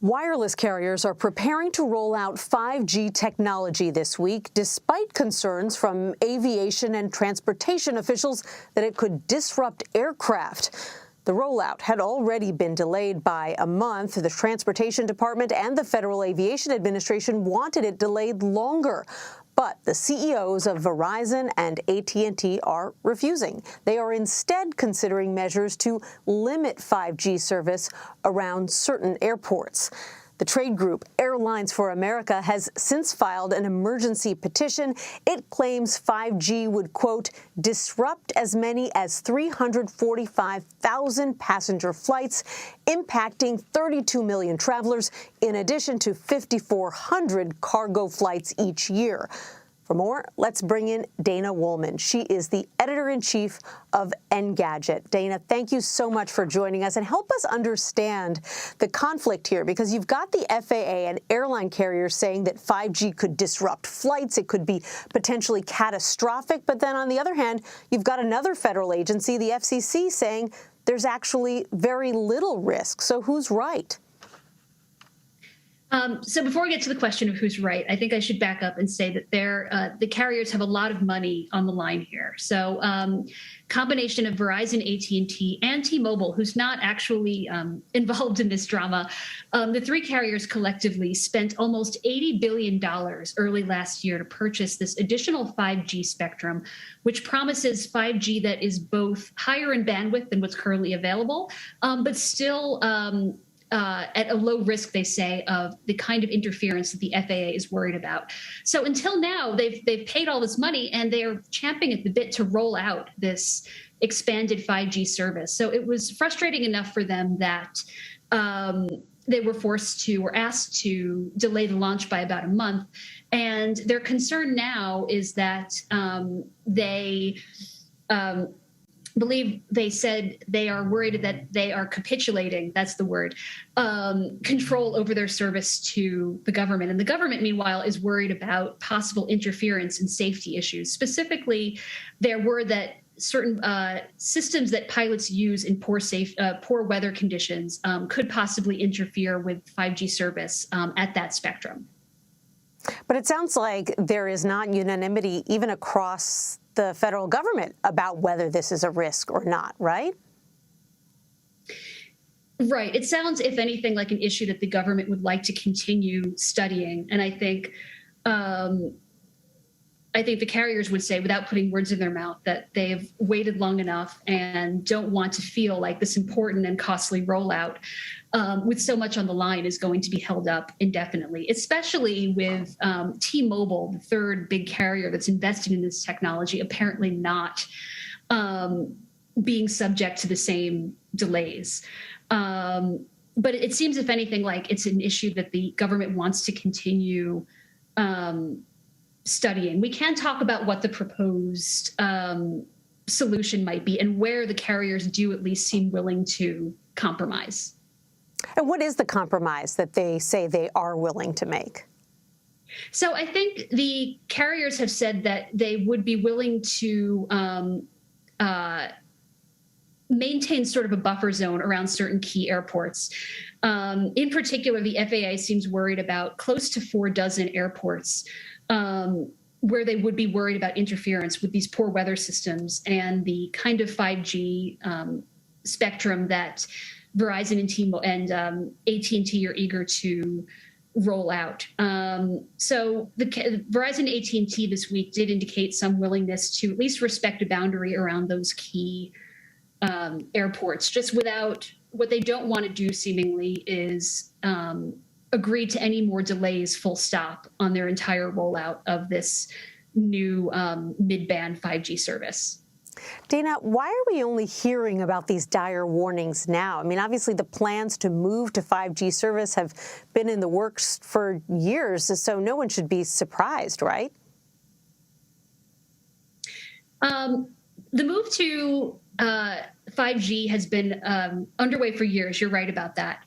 Wireless carriers are preparing to roll out 5G technology this week, despite concerns from aviation and transportation officials that it could disrupt aircraft. The rollout had already been delayed by a month. The Transportation Department and the Federal Aviation Administration wanted it delayed longer. But the CEOs of Verizon and AT&T are refusing. They are instead considering measures to limit 5G service around certain airports. The trade group Airlines for America has since filed an emergency petition. It claims 5G would, quote, disrupt as many as 345,000 passenger flights, impacting 32 million travelers, in addition to 5,400 cargo flights each year. For more, let's bring in Dana Wollman. She is the editor-in-chief of Engadget. Dana, thank you so much for joining us, and help us understand the conflict here, because you've got the FAA and airline carriers saying that 5G could disrupt flights, it could be potentially catastrophic, but then on the other hand, you've got another federal agency, the FCC, saying there's actually very little risk. So who's right? So before we get to the question of who's right, I think I should back up and say that the carriers have a lot of money on the line here. So combination of Verizon, AT&T, and T-Mobile, who's not actually involved in this drama, the three carriers collectively spent almost $80 billion early last year to purchase this additional 5G spectrum, which promises 5G that is both higher in bandwidth than what's currently available, but still at a low risk, they say, of the kind of interference that the FAA is worried about. So until now, they've paid all this money, and they're champing at the bit to roll out this expanded 5G service. So it was frustrating enough for them that they were forced to, or asked to, delay the launch by about a month. And their concern now is that they said they are worried that they are capitulating, that's the word, control over their service to the government. And the government, meanwhile, is worried about possible interference and safety issues. Specifically, they're worried that certain systems that pilots use in poor weather conditions could possibly interfere with 5G service at that spectrum. But it sounds like there is not unanimity even across the federal government about whether this is a risk or not, right? Right. It sounds, if anything, like an issue that the government would like to continue studying. And I think the carriers would say, without putting words in their mouth, that they've waited long enough and don't want to feel like this important and costly rollout with so much on the line is going to be held up indefinitely, especially with T-Mobile, the third big carrier that's invested in this technology, apparently not being subject to the same delays. But it seems, if anything, like it's an issue that the government wants to continue studying. We can talk about what the proposed solution might be and where the carriers do at least seem willing to compromise. And what is the compromise that they say they are willing to make? So I think the carriers have said that they would be willing to maintain sort of a buffer zone around certain key airports. In particular, the FAA seems worried about close to 4 airports where they would be worried about interference with these poor weather systems and the kind of 5G spectrum that Verizon and T-Mobile and AT&T are eager to roll out. So the Verizon and AT&T this week did indicate some willingness to at least respect a boundary around those key airports, just without, what they don't want to do seemingly is agree to any more delays, full stop, on their entire rollout of this new mid-band 5G service. Dana, why are we only hearing about these dire warnings now? I mean, obviously the plans to move to 5G service have been in the works for years, so no one should be surprised, right? The move to 5G has been underway for years. You're right about that.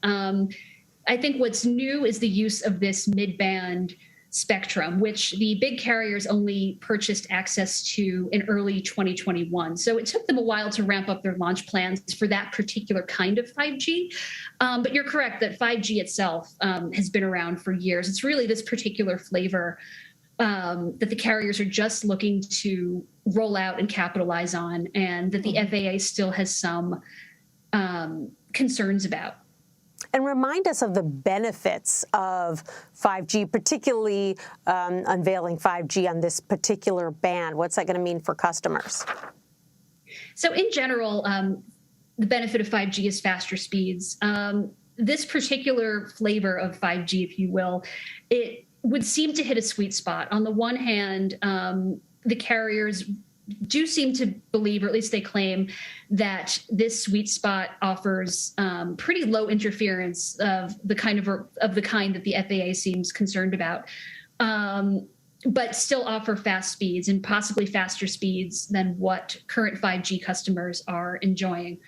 I think what's new is the use of this mid-band spectrum, which the big carriers only purchased access to in early 2021. So it took them a while to ramp up their launch plans for that particular kind of 5G. But you're correct that 5G itself has been around for years. It's really this particular flavor that the carriers are just looking to roll out and capitalize on, and that the FAA still has some concerns about. And remind us of the benefits of 5G, particularly unveiling 5G on this particular band. What's that going to mean for customers? So in general, the benefit of 5G is faster speeds. This particular flavor of 5G, if you will, it would seem to hit a sweet spot. On the one hand, the carriers do seem to believe, or at least they claim, that this sweet spot offers pretty low interference of the kind that the FAA seems concerned about, but still offer fast speeds and possibly faster speeds than what current 5G customers are enjoying.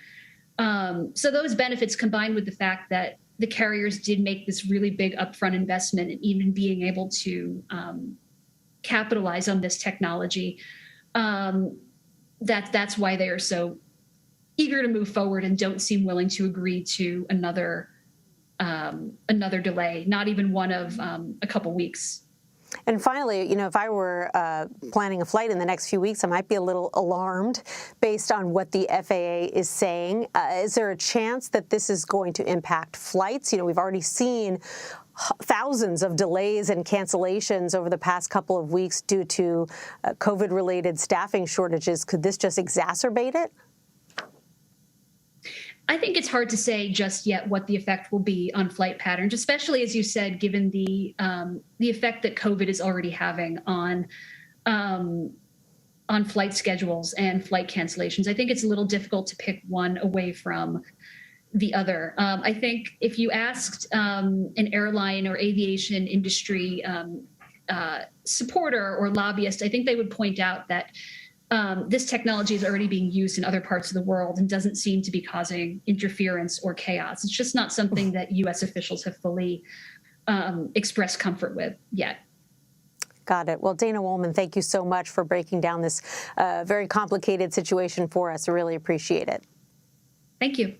So those benefits, combined with the fact that the carriers did make this really big upfront investment in even being able to capitalize on this technology, that's why they are so eager to move forward and don't seem willing to agree to another delay, not even one of a couple weeks. And finally, if I were planning a flight in the next few weeks, I might be a little alarmed based on what the FAA is saying. Is there a chance that this is going to impact flights? We've already seen thousands of delays and cancellations over the past couple of weeks due to COVID-related staffing shortages. Could this just exacerbate it? I think it's hard to say just yet what the effect will be on flight patterns, especially, as you said, given the effect that COVID is already having on flight schedules and flight cancellations. I think it's a little difficult to pick one away from the other. I think if you asked an airline or aviation industry supporter or lobbyist, I think they would point out that this technology is already being used in other parts of the world and doesn't seem to be causing interference or chaos. It's just not something that U.S. officials have fully expressed comfort with yet. Got it. Well, Dana Wollman, thank you so much for breaking down this very complicated situation for us. I really appreciate it. Thank you.